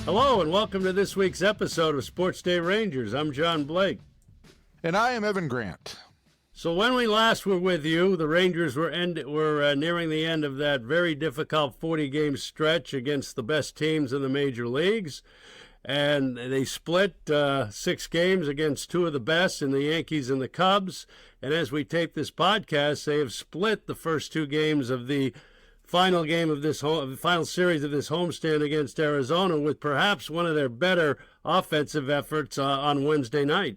Hello and welcome to this week's episode of SportsDay Rangers. I'm John Blake. And I am Evan Grant. So when we last were with you, the Rangers were nearing the end of that very difficult 40-game stretch against the best teams in the major leagues. And they split 6 games against 2 of the best in the Yankees and the Cubs. And as we tape this podcast, they have split the first 2 games of the final series of this homestand against Arizona with perhaps one of their better offensive efforts on Wednesday night.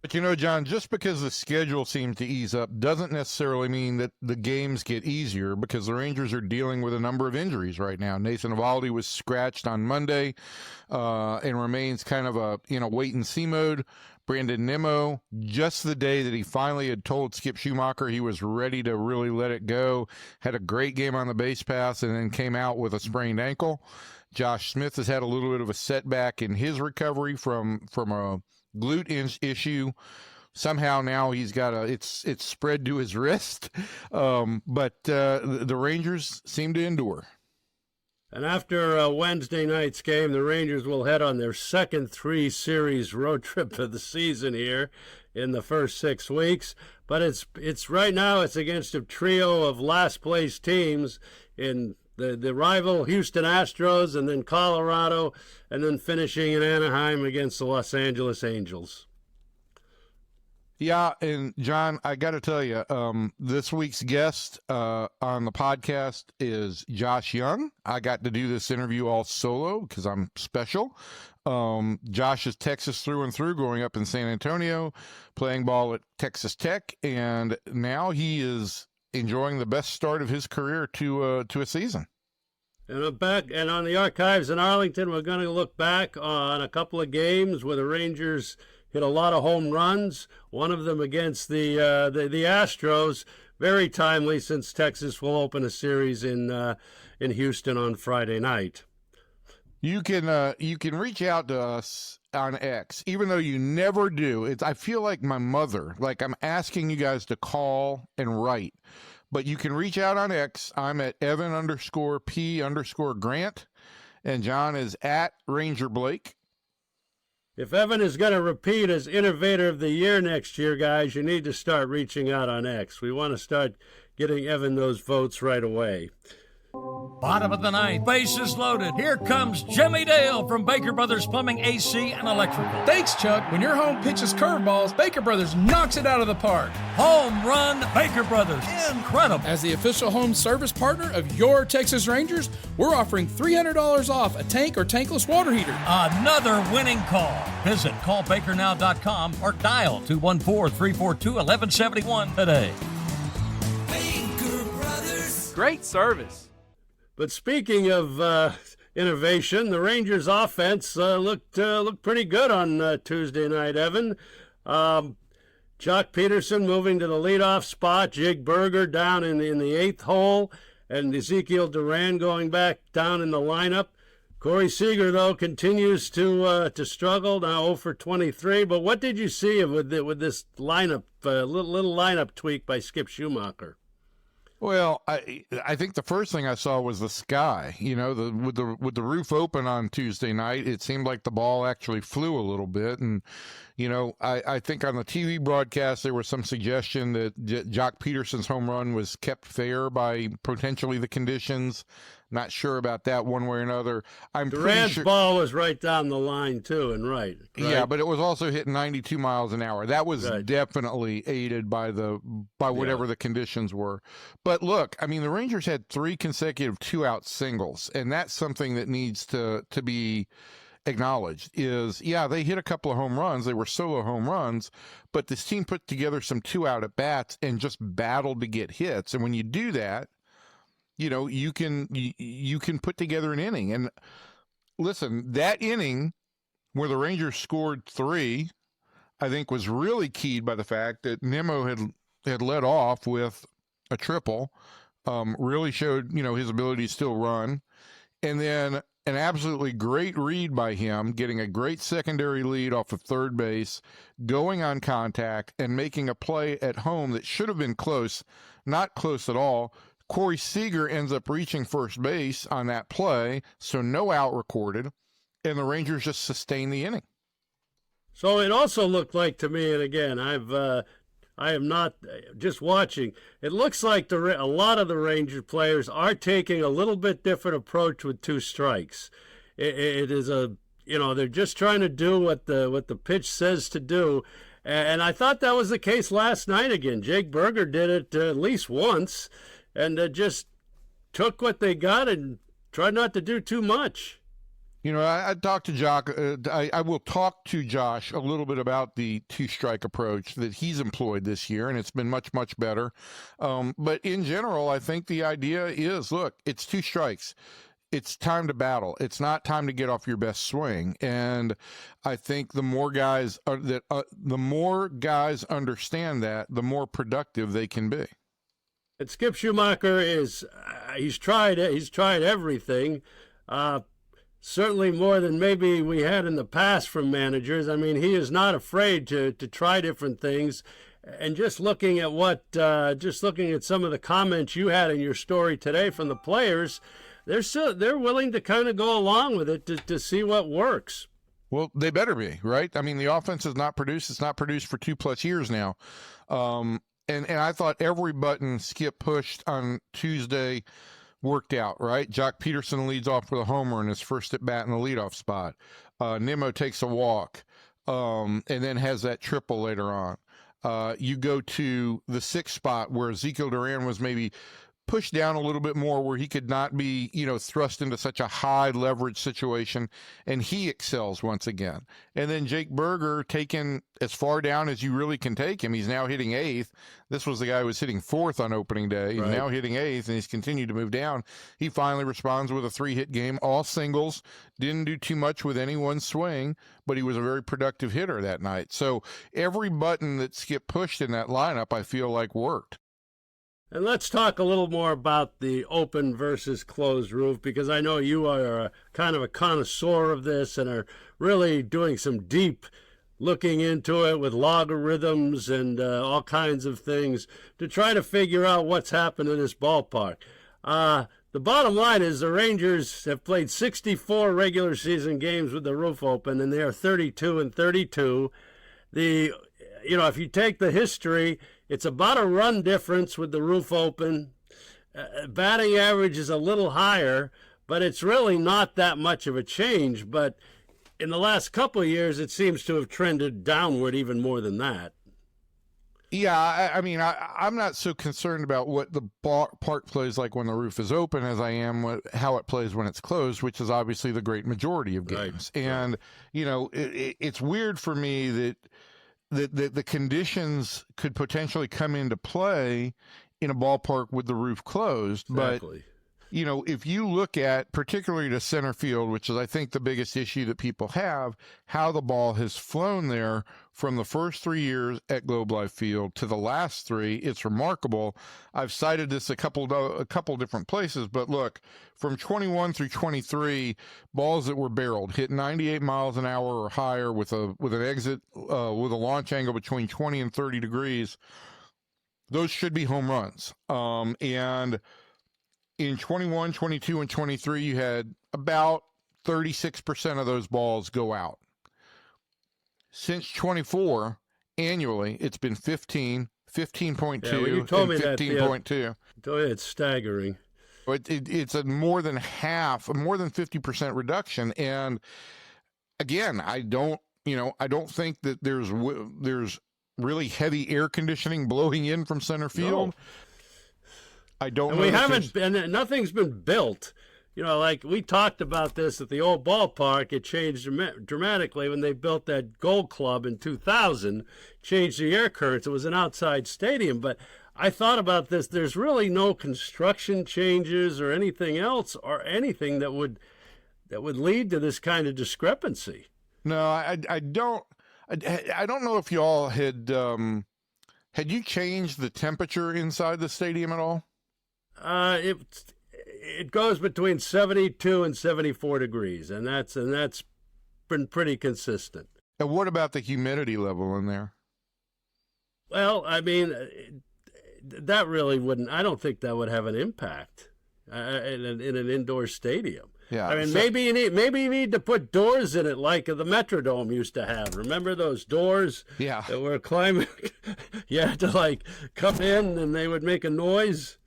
But you know, John, just because the schedule seems to ease up doesn't necessarily mean that the games get easier, because the Rangers are dealing with a number of injuries right now. Nathan Eovaldi was scratched on Monday and remains kind of in a wait-and-see mode. Brandon Nimmo, just the day that he finally had told Skip Schumacher he was ready to really let it go, had a great game on the base pass and then came out with a sprained ankle. Josh Smith has had a little bit of a setback in his recovery from a glute issue. Somehow now he's got it's spread to his wrist. But the Rangers seem to endure. And after Wednesday night's game, the Rangers will head on their second 3-series road trip of the season here in the first 6 weeks. But it's right now it's against a trio of last place teams in the rival Houston Astros, and then Colorado, and then finishing in Anaheim against the Los Angeles Angels. Yeah, and John, I got to tell you, this week's guest on the podcast is Josh Jung. I got to do this interview all solo because I'm special. Josh is Texas through and through, growing up in San Antonio, playing ball at Texas Tech, and now he is enjoying the best start of his career to a season. And on the archives in Arlington, we're going to look back on a couple of games where the Rangers hit a lot of home runs. One of them against the Astros, very timely, since Texas will open a series in Houston on Friday night. You can reach out to us on X, even though you never do. I feel like my mother, like I'm asking you guys to call and write, but you can reach out on X. I'm at Evan_P_Grant, and John is at Ranger Blake. If Evan is going to repeat as Innovator of the Year next year, guys, you need to start reaching out on X. We want to start getting Evan those votes right away. Bottom of the ninth, bases loaded. Here comes Jimmy Dale from Baker Brothers Plumbing, AC, and Electrical. Thanks, Chuck. When your home pitches curveballs, Baker Brothers knocks it out of the park. Home run, Baker Brothers. Incredible. As the official home service partner of your Texas Rangers, we're offering $300 off a tank or tankless water heater. Another winning call. Visit callbakernow.com or dial 214-342-1171 today. Baker Brothers. Great service. But speaking of innovation, the Rangers' offense looked pretty good on Tuesday night, Evan. Jock Peterson moving to the leadoff spot, Jake Berger down in the 8th hole, and Ezekiel Duran going back down in the lineup. Corey Seager, though, continues to struggle, now 0 for 23. But what did you see with this lineup, little lineup tweak by Skip Schumacher? Well, I think the first thing I saw was the sky. You know, with the roof open on Tuesday night, it seemed like the ball actually flew a little bit. And, you know, I think on the TV broadcast there was some suggestion that Jock Peterson's home run was kept fair by potentially the conditions. Not sure about that one way or another. Durant's ball was right down the line too, and right. Yeah, but it was also hitting 92 miles an hour. That was definitely aided by whatever the conditions were. But look, I mean, the Rangers had 3 consecutive 2-out singles, and that's something that needs to be acknowledged. They hit a couple of home runs. They were solo home runs, but this team put together some 2-out at bats and just battled to get hits. And when you do that, you know, you can put together an inning. And listen, that inning where the Rangers scored 3, I think was really keyed by the fact that Nimmo had led off with a triple, really showed, you know, his ability to still run. And then an absolutely great read by him, getting a great secondary lead off of third base, going on contact and making a play at home that should have been close, not close at all. Corey Seager ends up reaching first base on that play, so no out recorded. and the Rangers just sustained the inning. So it also looked like to me, and again, I am not just watching. It looks like a lot of the Ranger players are taking a little bit different approach with 2 strikes. It is they're just trying to do what the pitch says to do. And I thought that was the case last night again. Jake Berger did it at least once, and just took what they got and tried not to do too much. I talked to Jock. I will talk to Josh a little bit about the 2-strike approach that he's employed this year, and it's been much, much better. But in general, I think the idea is, look, it's 2 strikes. It's time to battle. It's not time to get off your best swing. And I think the more guys understand that, the more productive they can be. And Skip Schumacher he's tried everything. Certainly more than maybe we had in the past from managers. I mean, he is not afraid to try different things. And just looking at some of the comments you had in your story today from the players, they're willing to kind of go along with it to see what works. Well, they better be, right? I mean, the offense is not produced. It's not produced for 2+ years now. And I thought every button Skip pushed on Tuesday worked out, right? Jock Peterson leads off with a homer in his first at bat in the leadoff spot. Nimmo takes a walk, and then has that triple later on. You go to the 6th spot where Ezekiel Duran was maybe pushed down a little bit more, where he could not be, thrust into such a high leverage situation, and he excels once again. And then Jake Berger taken as far down as you really can take him. He's now hitting 8th. This was the guy who was hitting 4th on opening day. He's now hitting 8th, and he's continued to move down. He finally responds with a 3-hit game, all singles. Didn't do too much with any one swing, but he was a very productive hitter that night. So every button that Skip pushed in that lineup, I feel like worked. And let's talk a little more about the open versus closed roof, because I know you are kind of a connoisseur of this and are really doing some deep looking into it with logarithms and all kinds of things to try to figure out what's happened in this ballpark. The bottom line is the Rangers have played 64 regular season games with the roof open, and they are 32-32. If you take the history, it's about a run difference with the roof open. Batting average is a little higher, but it's really not that much of a change. But in the last couple of years, it seems to have trended downward even more than that. Yeah, I'm not so concerned about what the park plays like when the roof is open as I am how it plays when it's closed, which is obviously the great majority of games. Right. And, it's weird for me that the conditions could potentially come into play in a ballpark with the roof closed. Exactly. But, if you look at particularly to center field, which is, I think, the biggest issue that people have, how the ball has flown there from the first 3 years at Globe Life Field to the last 3, it's remarkable. I've cited this a couple different places, but look, from 21 through 23, balls that were barreled hit 98 miles an hour or higher with an exit with a launch angle between 20 and 30 degrees. Those should be home runs. And in 21, 22, and 23, you had about 36% of those balls go out. Since 24, annually, it's been 15, 15.2, and 15.2. It's staggering. It's a more than 50% reduction. And again, I don't think that there's really heavy air conditioning blowing in from center field. No. I don't know. We haven't, and nothing's been built. Like we talked about this at the old ballpark, it changed dramatically when they built that Gold Club in 2000, changed the air currents. It was an outside stadium, but I thought about this. There's really no construction changes or anything else or anything that would lead to this kind of discrepancy. No, I don't know if y'all had you changed the temperature inside the stadium at all? It goes between 72 and 74 degrees, and that's been pretty consistent. And what about the humidity level in there? Well, that really wouldn't. I don't think that would have an impact in an indoor stadium. Yeah. I mean, maybe you need to put doors in it like the Metrodome used to have. Remember those doors? Yeah. That were climbing. You had to like come in and they would make a noise.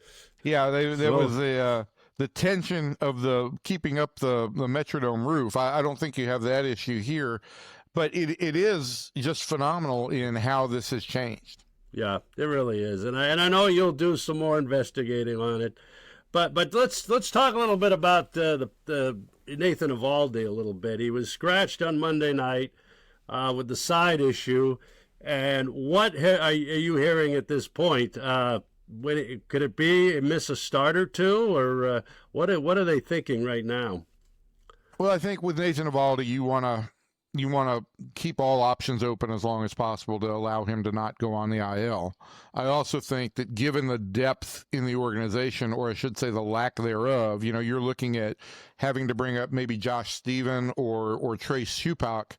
Yeah, there was the tension of the keeping up the Metrodome roof. I don't think you have that issue here, but it is just phenomenal in how this has changed. Yeah, it really is, and I know you'll do some more investigating on it. But let's talk a little bit about the Nathan Eovaldi a little bit. He was scratched on Monday night with the side issue, and what are you hearing at this point? Could it be miss a start or two, or what are they thinking right now? Well, I think with Nathan Eovaldi, you want to keep all options open as long as possible to allow him to not go on the IL. I also think that given the depth in the organization, or I should say the lack thereof, you're looking at having to bring up maybe Josh Stephen or Trace Shupak,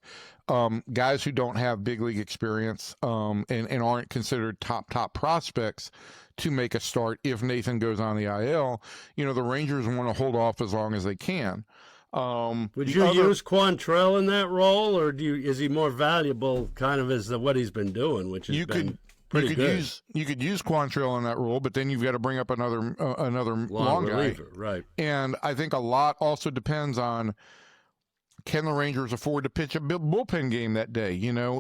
guys who don't have big league experience and aren't considered top prospects to make a start if Nathan goes on the IL. The Rangers want to hold off as long as they can. Would you use Quantrill in that role, or is he more valuable kind of as what he's been doing, which has been pretty good? You could use Quantrill in that role, but then you've got to bring up another long reliever, guy. right? And I think a lot also depends on, can the Rangers afford to pitch a bullpen game that day?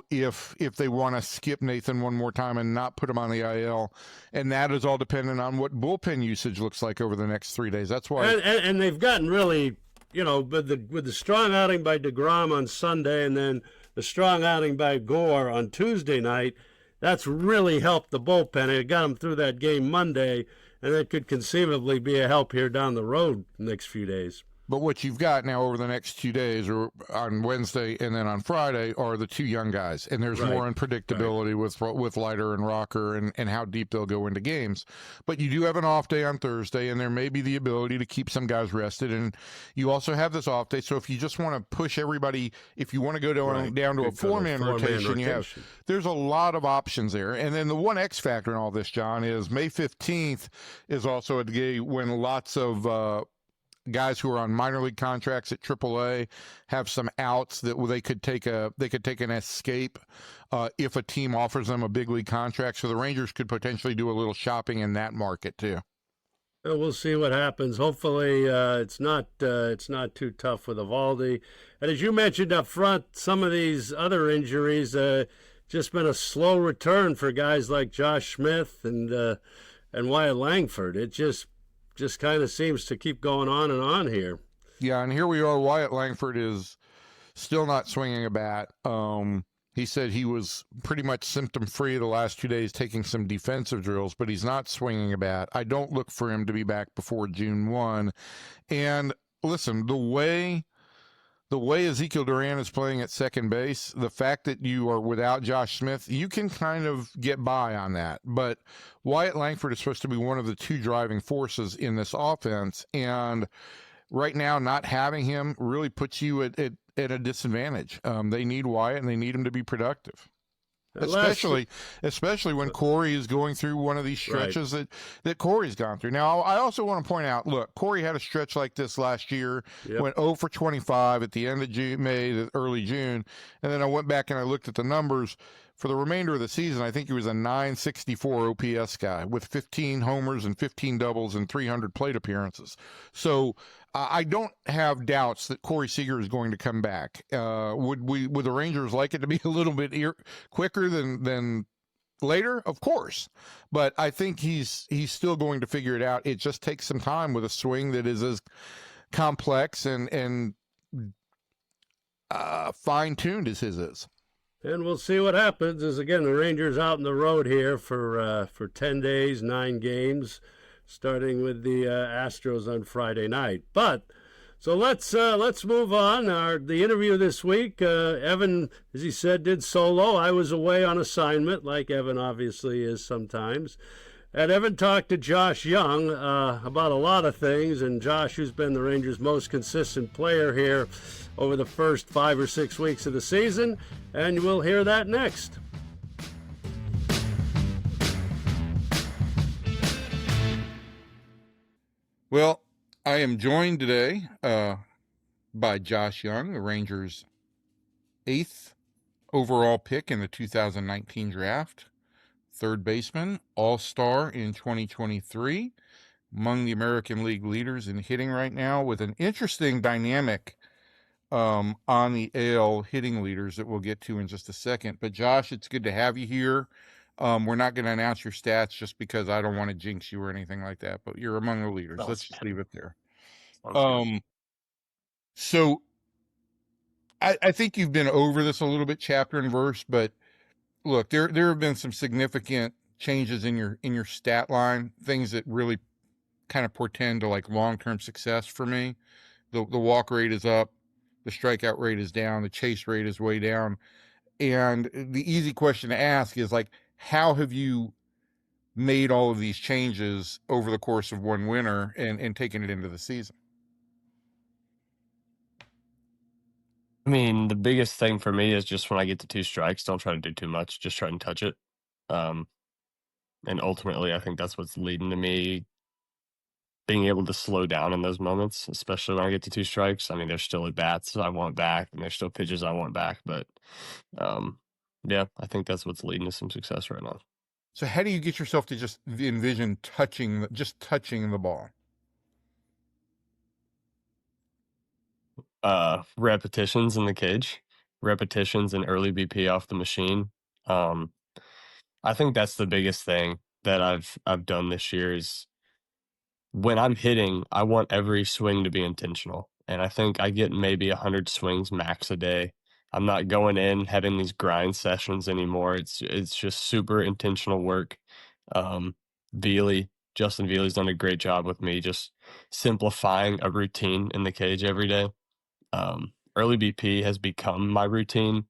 If they want to skip Nathan one more time and not put him on the IL, and that is all dependent on what bullpen usage looks like over the next 3 days. That's why, and they've gotten really. With the strong outing by DeGrom on Sunday and then the strong outing by Gore on Tuesday night, that's really helped the bullpen. It got them through that game Monday, and that could conceivably be a help here down the road the next few days. But what you've got now over the next 2 days, or on Wednesday and then on Friday, are the two young guys. And there's more unpredictability with Leiter and Rocker and how deep they'll go into games. But you do have an off day on Thursday, and there may be the ability to keep some guys rested. And you also have this off day. So if you just want to push everybody, if you want to go down to a four-man rotation, there's a lot of options there. And then the one X factor in all this, John, is May 15th is also a day when lots of guys who are on minor league contracts at AAA have some outs that they could take an escape if a team offers them a big league contract. So the Rangers could potentially do a little shopping in that market too. We'll see what happens. Hopefully, it's not too tough with Eovaldi. And as you mentioned up front, some of these other injuries just been a slow return for guys like Josh Smith and Wyatt Langford. It just kind of seems to keep going on and on here. Yeah, and here we are. Wyatt Langford is still not swinging a bat. He said he was pretty much symptom-free the last 2 days, taking some defensive drills, but he's not swinging a bat. I don't look for him to be back before June 1. And listen, the way Ezekiel Duran is playing at second base, the fact that you are without Josh Smith, you can kind of get by on that. But Wyatt Langford is supposed to be one of the two driving forces in this offense. And right now, not having him really puts you at a disadvantage. They need Wyatt, and they need him to be productive. Especially when Corey is going through one of these stretches that Corey's gone through. Now, I also want to point out, look, Corey had a stretch like this last year, went 0 for 25 at the end of May, early June, and then I went back and I looked at the numbers. For the remainder of the season, I think he was a 964 OPS guy with 15 homers and 15 doubles and 300 plate appearances. So I don't have doubts that Corey Seager is going to come back. Would the Rangers like it to be a little bit quicker than later? Of course. But I think he's still going to figure it out. It just takes some time with a swing that is as complex and fine-tuned as his is. And we'll see what happens. As again, the Rangers out on the road here for 10 days, 9 games, starting with the Astros on Friday night. But so let's move on. The interview this week, Evan, as he said, did solo. I was away on assignment, like Evan obviously is sometimes. And Evan talked to Josh Jung about a lot of things, and Josh, who's been the Rangers' most consistent player here over the first 5 or 6 weeks of the season, and we'll hear that next. Well, I am joined today by Josh Jung, the Rangers' 8th overall pick in the 2019 draft. Third baseman, all-star in 2023, among the American League leaders in hitting right now, with an interesting dynamic on the AL hitting leaders that we'll get to in just a second. But Josh, it's good to have you here. We're not going to announce your stats just because I don't want to jinx you or anything like that, but you're among the leaders. Let's just leave it there. So I think you've been over this a little bit, chapter and verse, but look, there have been some significant changes in your stat line, things that really kind of portend to like long-term success for me. The walk rate is up, the strikeout rate is down, the chase rate is way down. And the easy question to ask is like, how have you made all of these changes over the course of one winter and taken it into the season? I mean, the biggest thing for me is just when I get to 2 strikes, don't try to do too much, just try and touch it. And ultimately, I think that's what's leading to me being able to slow down in those moments, especially when I get to 2 strikes. I mean, there's still at bats I want back, and there's still pitches I want back, but yeah, I think that's what's leading to some success right now. So how do you get yourself to just envision touching the ball? Repetitions in the cage, repetitions and early BP off the machine. I think that's the biggest thing that I've done this year is when I'm hitting, I want every swing to be intentional. And I think I get maybe 100 swings max a day. I'm not going in having these grind sessions anymore. It's just super intentional work. Justin Veely's done a great job with me just simplifying a routine in the cage every day. Early BP has become my routine.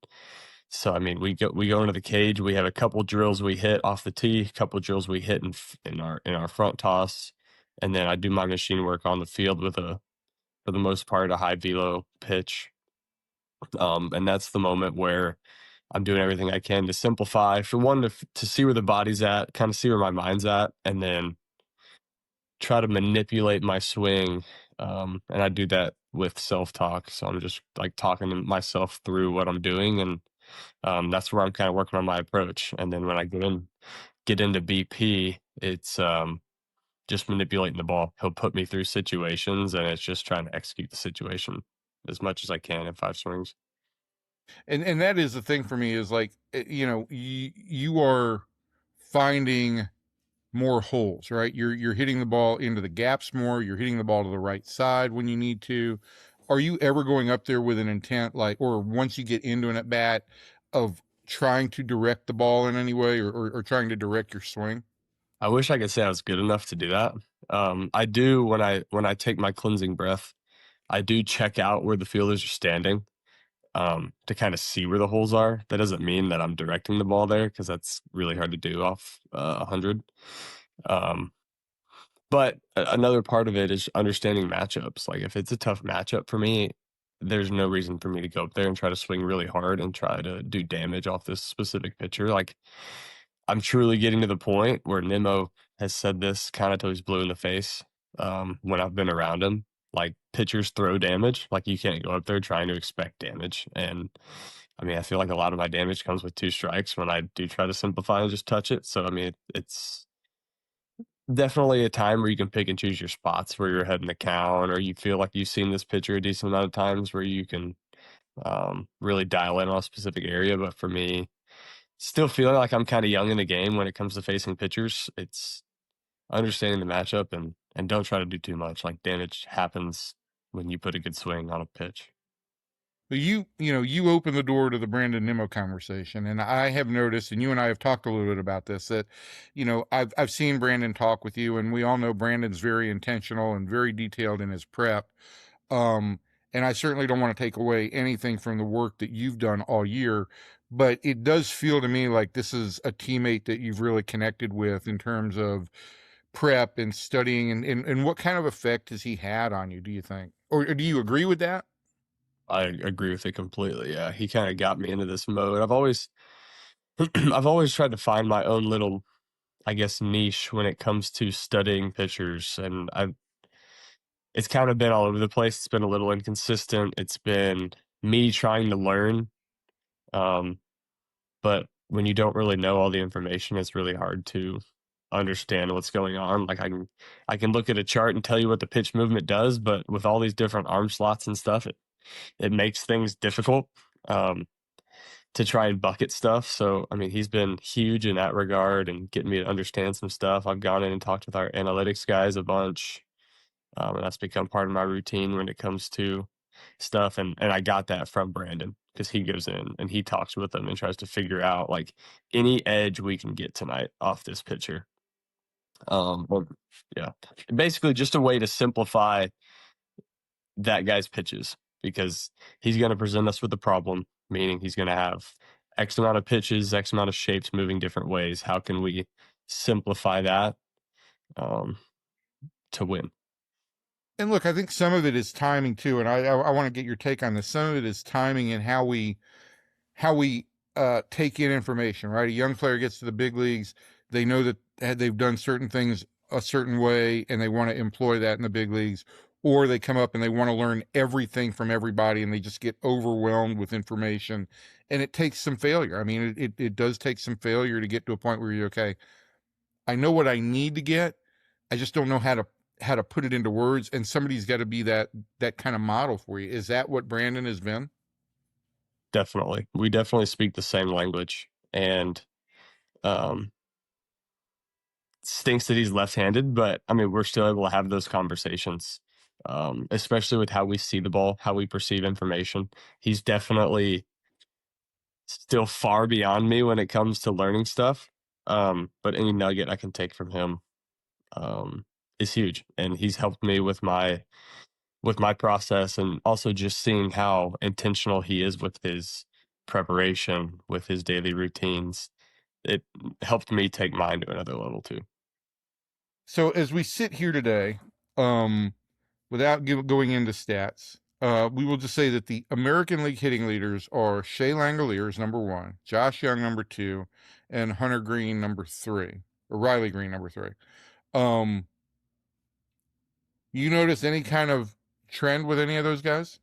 So, I mean, we go into the cage, we have a couple drills we hit off the tee, a couple drills we hit in our front toss, and then I do my machine work on the field with for the most part, a high velo pitch. And that's the moment where I'm doing everything I can to simplify, for one, to see where the body's at, kind of see where my mind's at, and then try to manipulate my swing. And I do that with self-talk. So I'm just like talking to myself through what I'm doing. And that's where I'm kind of working on my approach. And then when I get into BP, it's just manipulating the ball. He'll put me through situations, and it's just trying to execute the situation as much as I can in 5 swings. And that is the thing for me is like, you are finding more holes, right? You're hitting the ball into the gaps more. You're hitting the ball to the right side when you need to. Are you ever going up there with an intent, like, or once you get into an at bat, of trying to direct the ball in any way, or trying to direct your swing? I wish I could say I was good enough to do that. I do when I take my cleansing breath, I do check out where the fielders are standing to kind of see where the holes are. That doesn't mean that I'm directing the ball there, because that's really hard to do off 100. But another part of it is understanding matchups. Like if it's a tough matchup for me, there's no reason for me to go up there and try to swing really hard and try to do damage off this specific pitcher. Like I'm truly getting to the point where Nimmo has said this kind of till he's blue in the face when I've been around him. Like pitchers throw damage. Like you can't go up there trying to expect damage. And I mean, I feel like a lot of my damage comes with 2 strikes when I do try to simplify and just touch it. So, I mean, it's definitely a time where you can pick and choose your spots where you're heading the count, or you feel like you've seen this pitcher a decent amount of times where you can really dial in on a specific area. But for me, still feeling like I'm kind of young in the game when it comes to facing pitchers. It's understanding the matchup and don't try to do too much. Like damage happens when you put a good swing on a pitch. You open the door to the Brandon Nimmo conversation, and I have noticed, and you and I have talked a little bit about this, that, I've seen Brandon talk with you, and we all know Brandon's very intentional and very detailed in his prep. And I certainly don't want to take away anything from the work that you've done all year, but it does feel to me like this is a teammate that you've really connected with in terms of prep and studying, and what kind of effect has he had on you, do you think? Or do you agree with that? I agree with it completely. Yeah, he kind of got me into this mode. I've always tried to find my own little, I guess, niche when it comes to studying pitchers, and it's kind of been all over the place. It's been a little inconsistent. It's been me trying to learn. But when you don't really know all the information, it's really hard to understand what's going on. Like I can look at a chart and tell you what the pitch movement does, but with all these different arm slots and stuff, it makes things difficult to try and bucket stuff. So, I mean, he's been huge in that regard and getting me to understand some stuff. I've gone in and talked with our analytics guys a bunch. And that's become part of my routine when it comes to stuff. And I got that from Brandon, because he goes in and he talks with them and tries to figure out like any edge we can get tonight off this pitcher. Well, yeah, basically just a way to simplify that guy's pitches, because he's going to present us with a problem, meaning he's going to have X amount of pitches, X amount of shapes moving different ways. How can we simplify that to win? And look, I think some of it is timing too, and I want to get your take on this. Some of it is timing and how we take in information, right? A young player gets to the big leagues, they know that they've done certain things a certain way, and they want to employ that in the big leagues, or they come up and they want to learn everything from everybody, and they just get overwhelmed with information, and it takes some failure. I mean, it does take some failure to get to a point where you're okay. I know what I need to get. I just don't know how to put it into words, and somebody's got to be that kind of model for you. Is that what Brandon has been? Definitely. We definitely speak the same language, and stinks that he's left-handed, but I mean, we're still able to have those conversations, especially with how we see the ball, how we perceive information. He's definitely still far beyond me when it comes to learning stuff. But any nugget I can take from him is huge, and he's helped me with my process, and also just seeing how intentional he is with his preparation, with his daily routines. It helped me take mine to another level too. So as we sit here today, without going into stats, we will just say that the American League hitting leaders are Shea Langoliers, number 1, Josh Jung, number 2, and Hunter Green, number 3, or Riley Green, number 3. You notice any kind of trend with any of those guys?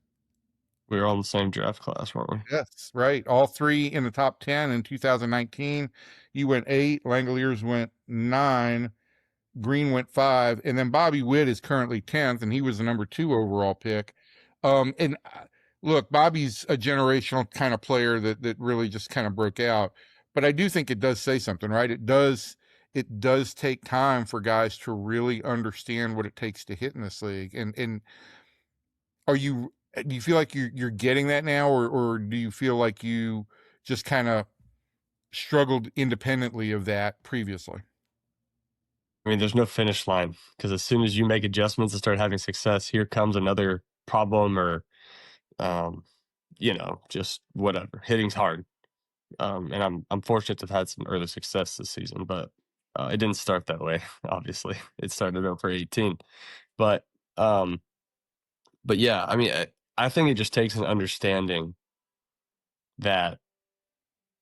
We were all in the same draft class, weren't we? Yes, right. All 3 in the top 10 in 2019. You went 8, Langoliers went 9, Green went 5, and then Bobby Witt is currently 10th, and he was the number 2 overall pick. And look, Bobby's a generational kind of player that really just kind of broke out. But I do think it does say something, right? It does take time for guys to really understand what it takes to hit in this league. And do you feel like you're getting that now, or do you feel like you just kind of struggled independently of that previously? I mean, there's no finish line, because as soon as you make adjustments and start having success, here comes another problem, or, just whatever. Hitting's hard. And I'm fortunate to have had some early success this season, but it didn't start that way, obviously. It started over 18. But yeah, I mean, I think it just takes an understanding that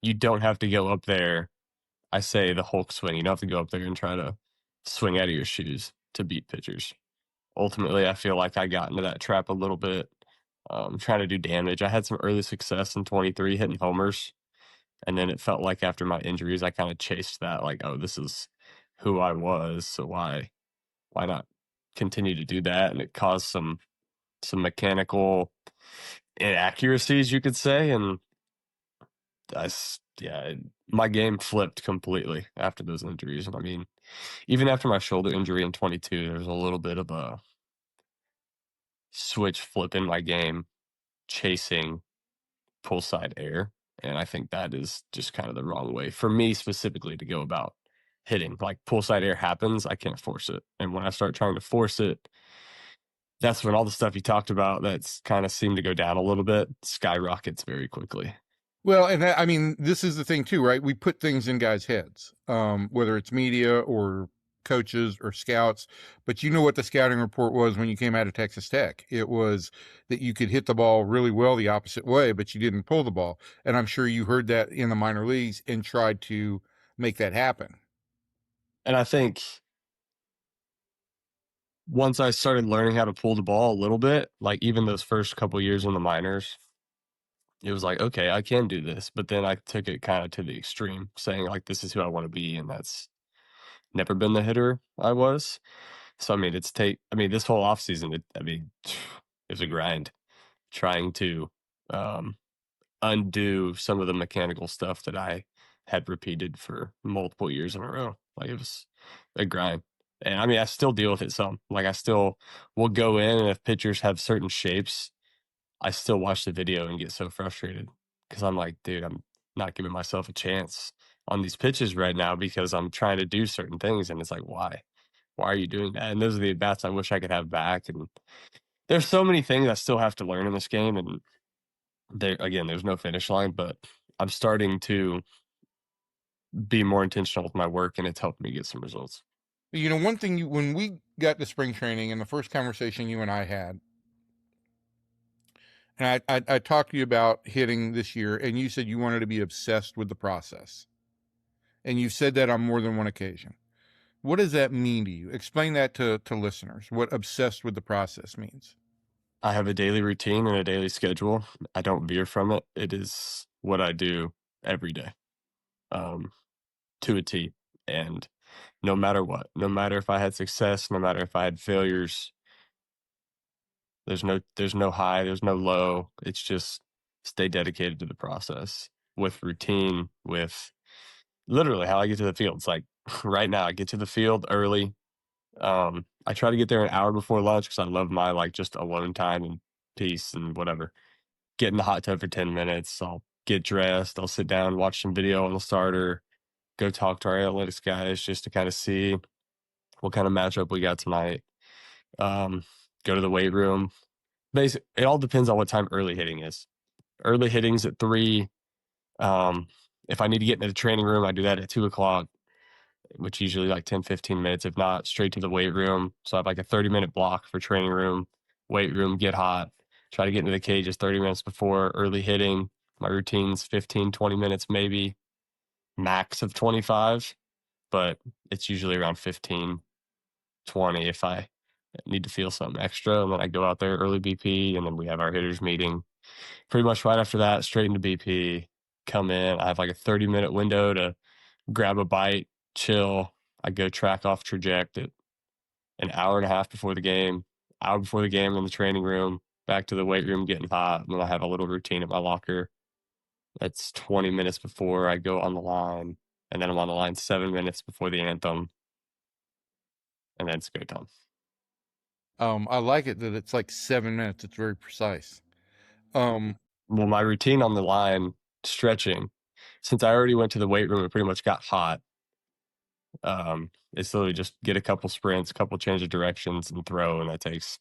you don't have to go up there. I say the Hulk swing. You don't have to go up there and try to swing out of your shoes to beat pitchers. Ultimately, I feel like I got into that trap a little bit, trying to do damage. I had some early success in 23 hitting homers, and then it felt like after my injuries, I kind of chased that, like, oh, this is who I was, so why not continue to do that? And it caused some mechanical inaccuracies, you could say, and my game flipped completely after those injuries. And I mean, even after my shoulder injury in 22, there was a little bit of a switch flip in my game, chasing pull side air. And I think that is just kind of the wrong way for me specifically to go about hitting. Like, pull side air happens, I can't force it. And when I start trying to force it, that's when all the stuff you talked about that's kind of seemed to go down a little bit skyrockets very quickly. Well, and I mean, this is the thing too, right? We put things in guys' heads, whether it's media or coaches or scouts, but you know what the scouting report was when you came out of Texas Tech. It was that you could hit the ball really well the opposite way, but you didn't pull the ball. And I'm sure you heard that in the minor leagues and tried to make that happen. And I think once I started learning how to pull the ball a little bit, like even those first couple years in the minors, it was like, okay, I can do this. But then I took it kind of to the extreme, saying like, this is who I want to be. And that's never been the hitter I was. So, I mean, this whole offseason, it was a grind trying to undo some of the mechanical stuff that I had repeated for multiple years in a row. Like, it was a grind. And I mean, I still deal with it some. Like, I still will go in, and if pitchers have certain shapes, I still watch the video and get so frustrated because I'm like, dude, I'm not giving myself a chance on these pitches right now because I'm trying to do certain things. And it's like, why? Why are you doing that? And those are the at-bats I wish I could have back. And there's so many things I still have to learn in this game. And there's no finish line, but I'm starting to be more intentional with my work, and it's helped me get some results. You know, one thing when we got to spring training and the first conversation you and I had, and I talked to you about hitting this year, and you said you wanted to be obsessed with the process. And you've said that on more than one occasion. What does that mean to you? Explain that to listeners, what obsessed with the process means. I have a daily routine and a daily schedule. I don't veer from it. It is what I do every day, to a T. And no matter what, no matter if I had success, no matter if I had failures, there's no high, there's no low. It's just stay dedicated to the process with routine, with literally how I get to the field. It's like right now I get to the field early. I try to get there an hour before lunch because I love my like just alone time and peace and whatever. Get in the hot tub for 10 minutes. I'll get dressed. I'll sit down, watch some video on the starter, go talk to our analytics guys just to kind of see what kind of matchup we got tonight. Go to the weight room. Basically, it all depends on what time early hitting is. Early hitting's at 3. If I need to get into the training room, I do that at 2 o'clock, which usually like 10, 15 minutes. If not, straight to the weight room. So I have like a 30-minute block for training room, weight room, get hot. Try to get into the cages 30 minutes before early hitting. My routine's 15, 20 minutes maybe, max of 25, but it's usually around 15, 20 if I need to feel something extra. And then I go out there early BP, and then we have our hitters meeting. Pretty much right after that, straight into BP, come in. I have like a 30-minute window to grab a bite, chill. I go track off traject at an hour and a half before the game. Hour before the game in the training room, back to the weight room getting hot. And then I have a little routine at my locker. That's 20 minutes before I go on the line. And then I'm on the line 7 minutes before the anthem. And then it's go time. I like it that it's like 7 minutes. It's very precise. Well, my routine on the line, stretching, since I already went to the weight room and pretty much got hot, it's literally just get a couple sprints, a couple change of directions, and throw, and that takes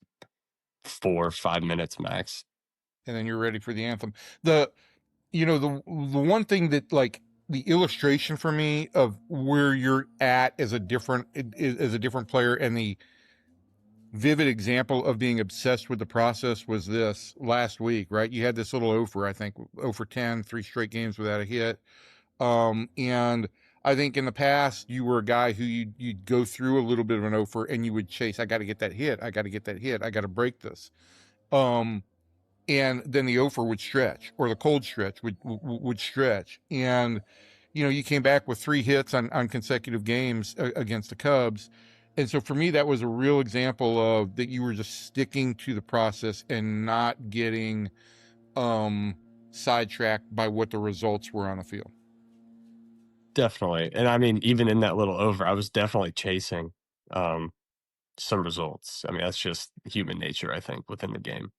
4 or 5 minutes max. And then you're ready for the anthem. The one thing that like the illustration for me of where you're at as a different player, and the vivid example of being obsessed with the process was this last week, right? You had this little 0 for, I think, 0 for 10, 3 straight games without a hit. And I think in the past you were a guy who you'd go through a little bit of an 0 for and you would chase, I got to get that hit. I got to get that hit. I got to break this. And then the 0 for would stretch, or the cold stretch would stretch. And, you came back with 3 hits on consecutive games against the Cubs. And so for me, that was a real example of that you were just sticking to the process and not getting sidetracked by what the results were on the field. Definitely. And I mean, even in that little over, I was definitely chasing some results. I mean, that's just human nature, I think, within the game.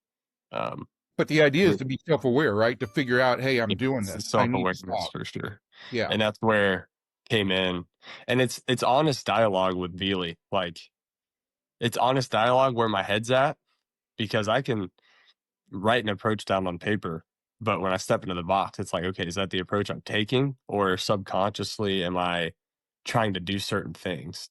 But the idea is to be self-aware, right? To figure out, hey, I'm doing this. Self-awareness for sure. Yeah. And that's where came in. And it's honest dialogue with Veely. Like, it's honest dialogue where my head's at, because I can write an approach down on paper, but when I step into the box, it's like, okay, is that the approach I'm taking, or subconsciously am I trying to do certain things?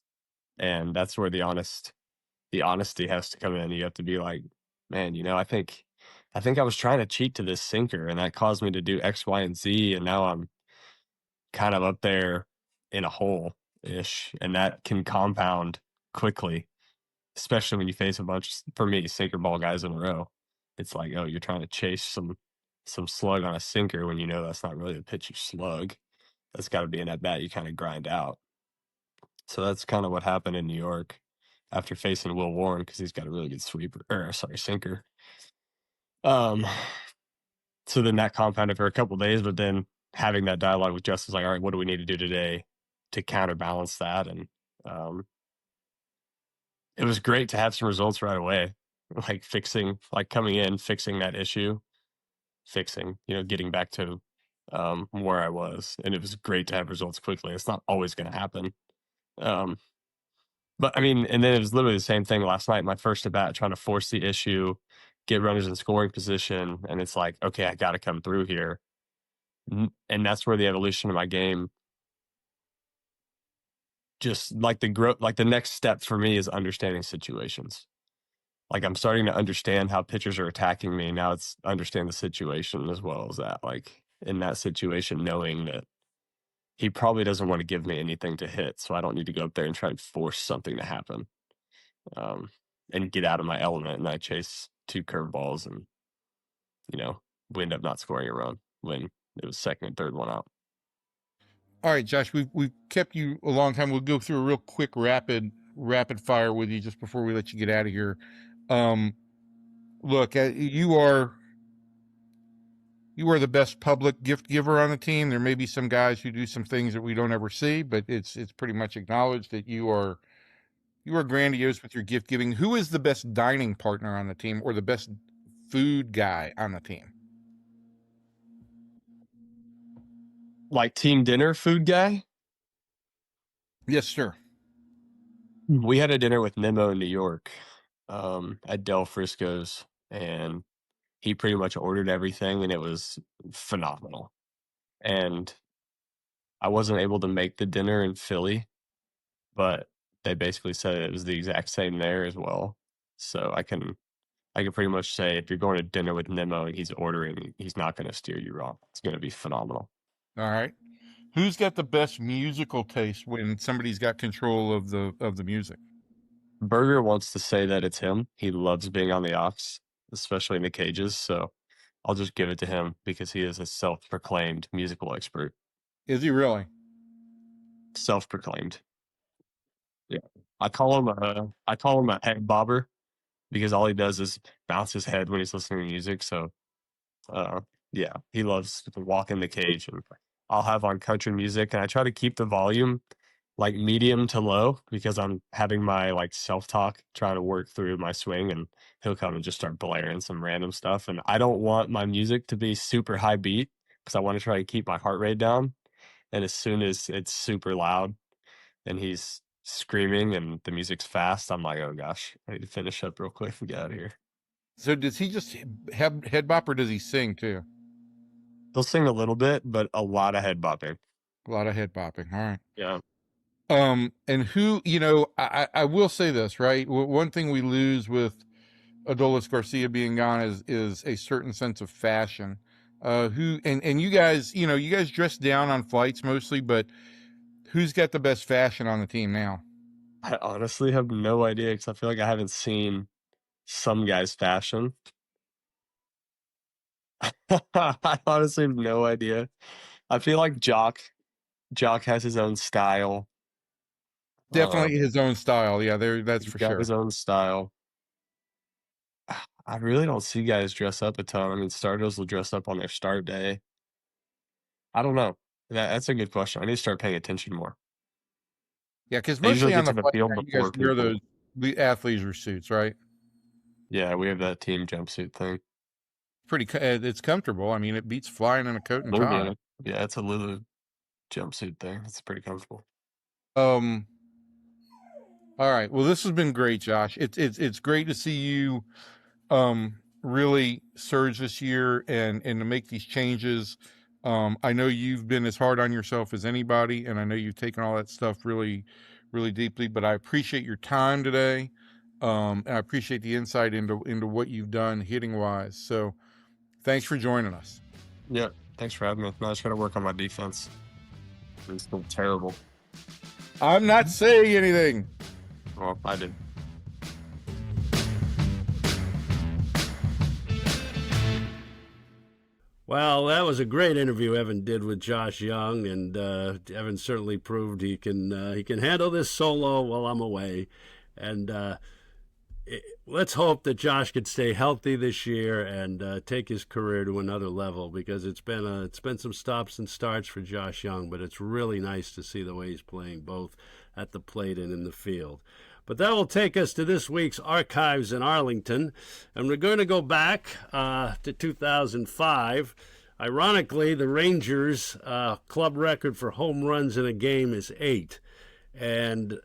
And that's where the honesty has to come in. You have to be like, man, I think I was trying to cheat to this sinker, and that caused me to do X, Y, and Z, and now I'm kind of up there in a hole-ish, and that can compound quickly. especially when you face a bunch, for me, sinker ball guys in a row. It's like, oh, you're trying to chase some slug on a sinker when you know that's not really the pitch you slug. That's got to be an at bat you kind of grind out. So that's kind of what happened in New York after facing Will Warren, because he's got a really good sinker. So then that compounded for a couple of days, but then having that dialogue with Justin's like, all right, what do we need to do today to counterbalance that? And it was great to have some results right away, like coming in, fixing that issue, getting back to where I was. And it was great to have results quickly. It's not always going to happen. But I mean, and then it was literally the same thing last night, my first at bat, trying to force the issue, get runners in scoring position. And it's like, okay, I got to come through here. And that's where the evolution of my game, just like the growth, like the next step for me is understanding situations. Like I'm starting to understand how pitchers are attacking me. Now it's understand the situation as well as that, like in that situation, knowing that he probably doesn't want to give me anything to hit. So I don't need to go up there and try and force something to happen and get out of my element. And I chase 2 curveballs and, we end up not scoring a run when it was second and third one out. All right, Josh, we've kept you a long time. We'll go through a real quick rapid fire with you just before we let you get out of here. Look, you are the best public gift giver on the team. There may be some guys who do some things that we don't ever see, but it's pretty much acknowledged that you are grandiose with your gift giving. Who is the best dining partner on the team, or the best food guy on the team? Like team dinner food guy? Yes, sir. We had a dinner with Nimmo in New York at Del Frisco's, and he pretty much ordered everything, and it was phenomenal. And I wasn't able to make the dinner in Philly, but they basically said it was the exact same there as well. So I can pretty much say if you're going to dinner with Nimmo and he's ordering, he's not going to steer you wrong. It's going to be phenomenal. All right. Who's got the best musical taste when somebody's got control of the music? Berger wants to say that it's him. He loves being on the aux, especially in the cages. So I'll just give it to him because he is a self-proclaimed musical expert. Is he really? Self-proclaimed. Yeah. I call him a head bobber because all he does is bounce his head when he's listening to music. So yeah, he loves to walk in the cage, and I'll have on country music, and I try to keep the volume like medium to low because I'm having my like self-talk trying to work through my swing, and he'll come and just start blaring some random stuff. And I don't want my music to be super high beat because I want to try to keep my heart rate down. And as soon as it's super loud and he's screaming and the music's fast, I'm like, oh gosh, I need to finish up real quick and get out of here. So does he just have head bop, or does he sing too? He'll sing a little bit, but a lot of head bopping. A lot of head bopping. All right. Yeah. And who, I will say this, right? One thing we lose with Adolis Garcia being gone is a certain sense of fashion. And you guys, you guys dress down on flights mostly, but who's got the best fashion on the team now? I honestly have no idea because I feel like I haven't seen some guys' fashion. I honestly have no idea. I feel like Jock has his own style. Definitely his own style. Yeah, that's for sure. His own style. I really don't see guys dress up a ton. I mean, starters will dress up on their start day. I don't know. That's a good question. I need to start paying attention more. Yeah, because mostly on the field, you guys wear those athleisure suits, right? Yeah, we have that team jumpsuit thing. It's comfortable. I mean, it beats flying in a coat and tie. Yeah, it's a Lulu jumpsuit thing. It's pretty comfortable. All right. Well, this has been great, Josh. It's great to see you really surge this year and to make these changes. I know you've been as hard on yourself as anybody, and I know you've taken all that stuff really, really deeply, but I appreciate your time today. And I appreciate the insight into what you've done hitting wise. So thanks for joining us. Yeah. Thanks for having me. I just got to work on my defense. It's been terrible. I'm not saying anything. Well, I did. Well, that was a great interview Evan did with Josh Jung, and Evan certainly proved he can handle this solo while I'm away. And let's hope that Josh could stay healthy this year and take his career to another level, because it's been some stops and starts for Josh Jung, but it's really nice to see the way he's playing both at the plate and in the field. But that will take us to this week's Archives in Arlington, and we're going to go back to 2005. Ironically, the Rangers' club record for home runs in a game is 8. And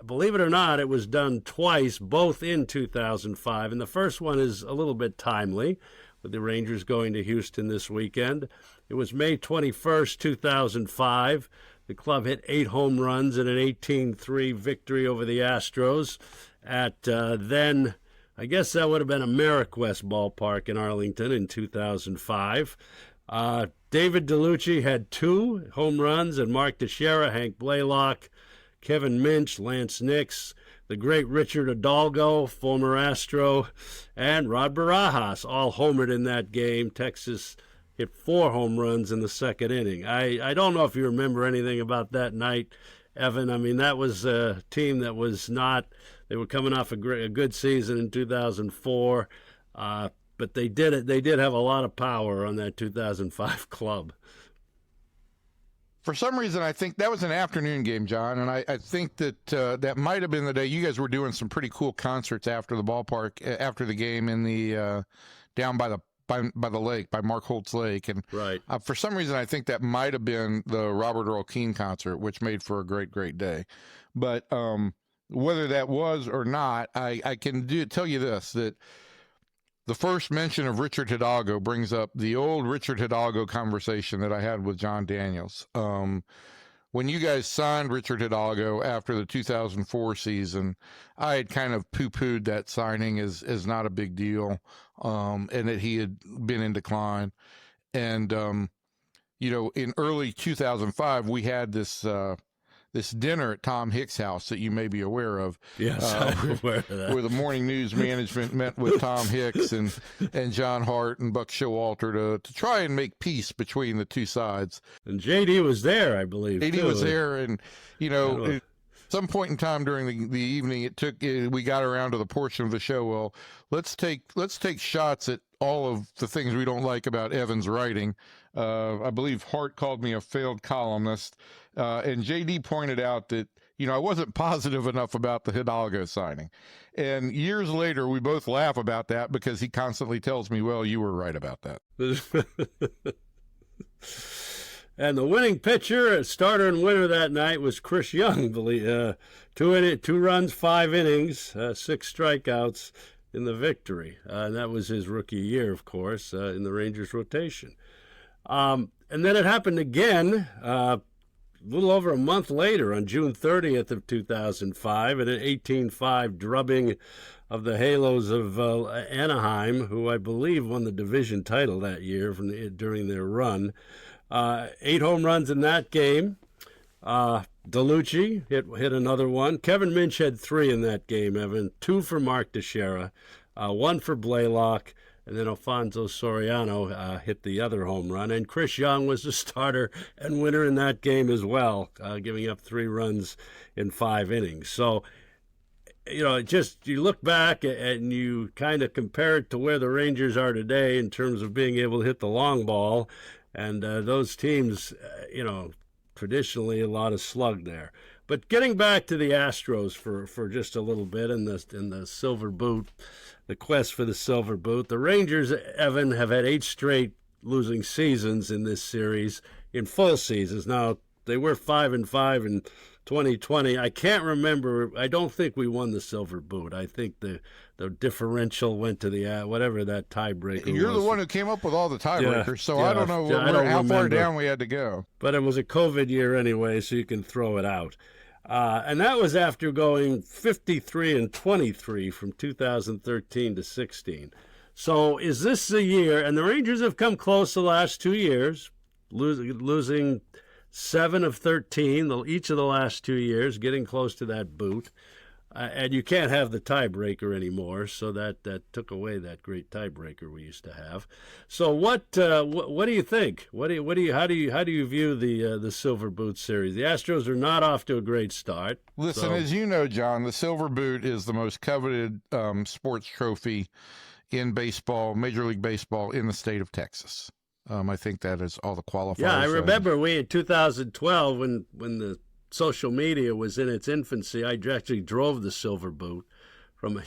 believe it or not, it was done twice, both in 2005. And the first one is a little bit timely, with the Rangers going to Houston this weekend. It was May 21st, 2005. The club hit 8 home runs in an 18-3 victory over the Astros at then, I guess that would have been AmeriQuest Ballpark in Arlington in 2005. David DeLucci had 2 home runs, and Mark Teixeira, Hank Blaylock, Kevin Minch, Lance Nix, the great Richard Hidalgo, former Astro, and Rod Barajas all homered in that game. Texas hit 4 home runs in the second inning. I don't know if you remember anything about that night, Evan. I mean, that was a team that was not, they were coming off a good season in 2004, but they did it. They did have a lot of power on that 2005 club. For some reason, I think that was an afternoon game, John, and I think that that might have been the day you guys were doing some pretty cool concerts after the ballpark, after the game in the down by the lake, by Mark Holt's Lake. And right. For some reason, I think that might have been the Robert Earl Keen concert, which made for a great, great day. But whether that was or not, I can tell you this, that the first mention of Richard Hidalgo brings up the old Richard Hidalgo conversation that I had with John Daniels. When you guys signed Richard Hidalgo after the 2004 season, I had kind of poo-pooed that signing as not a big deal, and that he had been in decline. And, in early 2005, we had this dinner at Tom Hicks' house that you may be aware of. Yes, I'm aware of that. Where the morning news management met with Tom Hicks and John Hart and Buck Showalter to try and make peace between the two sides. And JD was there, I believe. JD too. was there, and at some point in time during the evening, we got around to the portion of the show. Well, let's take shots at all of the things we don't like about Evan's writing. I believe Hart called me a failed columnist. And JD pointed out that, I wasn't positive enough about the Hidalgo signing. And years later, we both laugh about that because he constantly tells me, well, you were right about that. And the winning pitcher, starter and winner that night was Chris Young. 2 runs, 5 innings, 6 strikeouts in the victory. And that was his rookie year, of course, in the Rangers rotation. And then it happened again, a little over a month later, on June 30th of 2005, at an 18-5 drubbing of the Halos of Anaheim, who I believe won the division title that year during their run. 8 home runs in that game. DeLucci hit another one. Kevin Minch had 3 in that game, Evan. 2 for Mark Teixeira, 1 for Blaylock, and then Alfonso Soriano hit the other home run. And Chris Young was the starter and winner in that game as well, giving up 3 runs in 5 innings. So, you look back and you kind of compare it to where the Rangers are today in terms of being able to hit the long ball. And those teams, traditionally a lot of slug there. But getting back to the Astros for just a little bit in the Silver Boot, the quest for the Silver Boot. The Rangers, Evan, have had 8 straight losing seasons in this series, in full seasons. Now, they were 5-5 in 2020. I can't remember. I don't think we won the Silver Boot. I think the differential went to the whatever that tiebreaker was. You're the one who came up with all the tiebreakers, so yeah, I don't know how far down we had to go. But it was a COVID year anyway, so you can throw it out. And that was after going 53-23 from 2013 to 16. So is this the year? And the Rangers have come close the last 2 years, losing 7 of 13 each of the last 2 years, getting close to that boot. and you can't have the tiebreaker anymore, so that took away that great tiebreaker we used to have. So what do you think? How do you view the Silver Boot series? The Astros are not off to a great start. Listen, as you know, John, the Silver Boot is the most coveted sports trophy in baseball, Major League Baseball, in the state of Texas. I think that is all the qualifiers. Yeah, I remember we in 2012 when the social media was in its infancy. I actually drove the Silver Boot from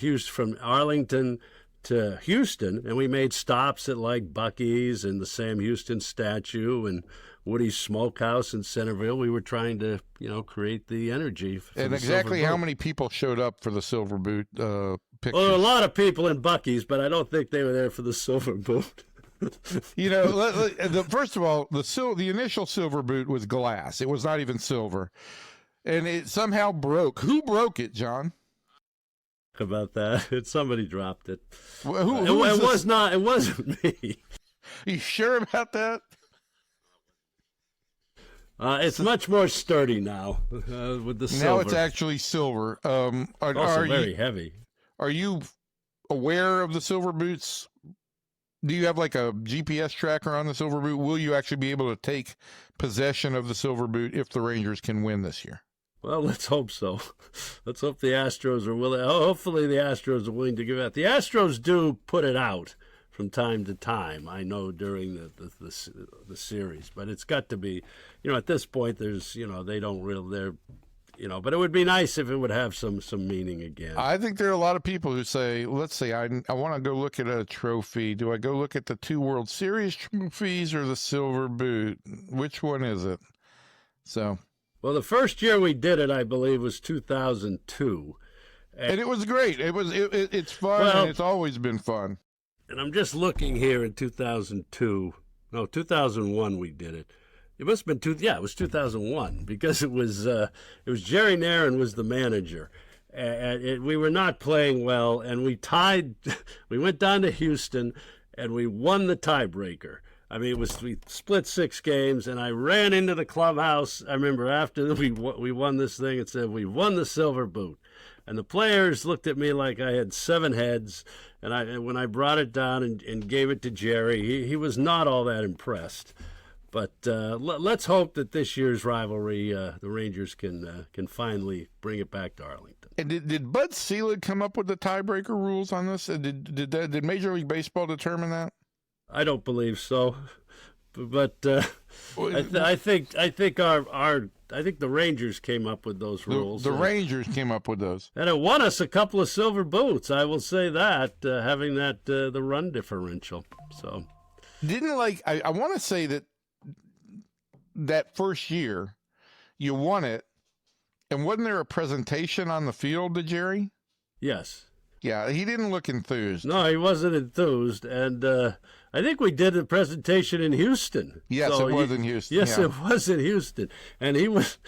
Arlington to Houston, and we made stops at like Buc-ee's and the Sam Houston statue and Woody's Smokehouse in Centerville. We were trying to, create the energy. And exactly how many people showed up for the Silver Boot picture? Well, there were a lot of people in Buc-ee's, but I don't think they were there for the Silver Boot. First of all, the initial Silver Boot was glass. It was not even silver, and it somehow broke. Who broke it, John? About that, somebody dropped it. Well, It wasn't me. Are you sure about that? It's much more sturdy now with the silver. Now it's actually silver. Also very heavy. Are you aware of the Silver Boots? Do you have like a GPS tracker on the Silver Boot? Will you actually be able to take possession of the Silver Boot if the Rangers can win this year? Well, let's hope so. Let's hope the Astros are willing. Hopefully the Astros are willing to give it. The Astros do put it out from time to time, I know, during the series. But it's got to be, at this point, there's, they don't really, but it would be nice if it would have some meaning again. I think there are a lot of people who say, let's say I want to go look at a trophy. Do I go look at the 2 World Series trophies or the Silver Boot? Which one is it? So, well, the first year we did it, I believe, was 2002. And it was great. It's fun, and it's always been fun. And I'm just looking here in 2001 we did it. It must have been it was 2001 because it was Jerry Naron was the manager, and we were not playing well, and we tied. We went down to Houston, and we won the tiebreaker. I mean, we split 6 games, and I ran into the clubhouse. I remember after we won this thing, it said we won the Silver Boot, and the players looked at me like I had 7 heads. And when I brought it down and gave it to Jerry, he was not all that impressed. But let's hope that this year's rivalry, the Rangers can finally bring it back to Arlington. And did Bud Selig come up with the tiebreaker rules on this? Did Major League Baseball determine that? I don't believe so, but I think the Rangers came up with those rules. The Rangers came up with those, and it won us a couple of Silver Boots. I will say that having that the run differential. So I want to say that first year you won it, and wasn't there a presentation on the field to Jerry? Yes. Yeah, he didn't look enthused. No, he wasn't enthused, and I think we did a presentation in Houston. Yes, it was in Houston. Yes, yeah. It was in Houston, and he was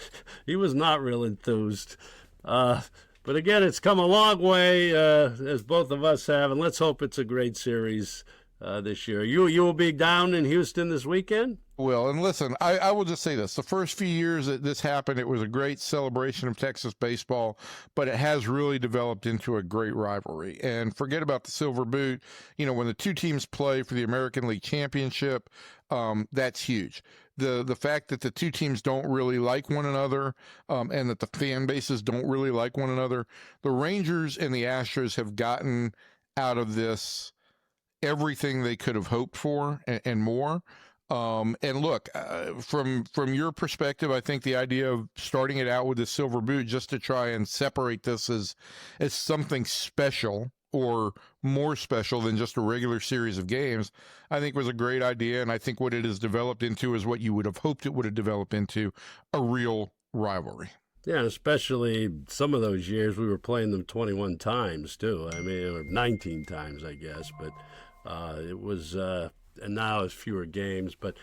not real enthused. But again, it's come a long way, as both of us have, and let's hope it's a great series this year. You will be down in Houston this weekend? Well, and listen, I will just say this. The first few years that this happened, it was a great celebration of Texas baseball, but it has really developed into a great rivalry. And forget about the Silver Boot. When the 2 teams play for the American League Championship, that's huge. The fact that the 2 teams don't really like one another, and that the fan bases don't really like one another, the Rangers and the Astros have gotten out of this everything they could have hoped for and more. And look, from your perspective, I think the idea of starting it out with the Silver Boot just to try and separate this as something special or more special than just a regular series of games, I think was a great idea. And I think what it has developed into is what you would have hoped it would have developed into, a real rivalry. Yeah, especially some of those years we were playing them 21 times too. I mean, or 19 times, I guess, but it was. And now it's fewer games, but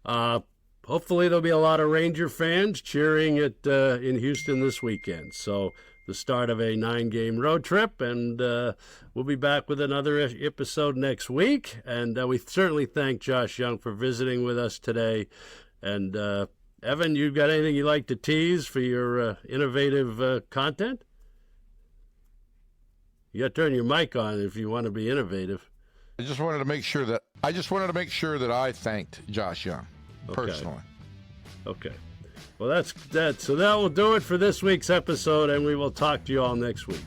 hopefully there'll be a lot of Ranger fans cheering it in Houston this weekend. So the start of a 9-game road trip, and we'll be back with another episode next week. And we certainly thank Josh Jung for visiting with us today. And Evan, you got anything you'd like to tease for your innovative content? You got to turn your mic on if you want to be innovative. I just wanted to make sure that I thanked Josh Jung personally. Okay. Well, that's that. So that will do it for this week's episode, and we will talk to you all next week.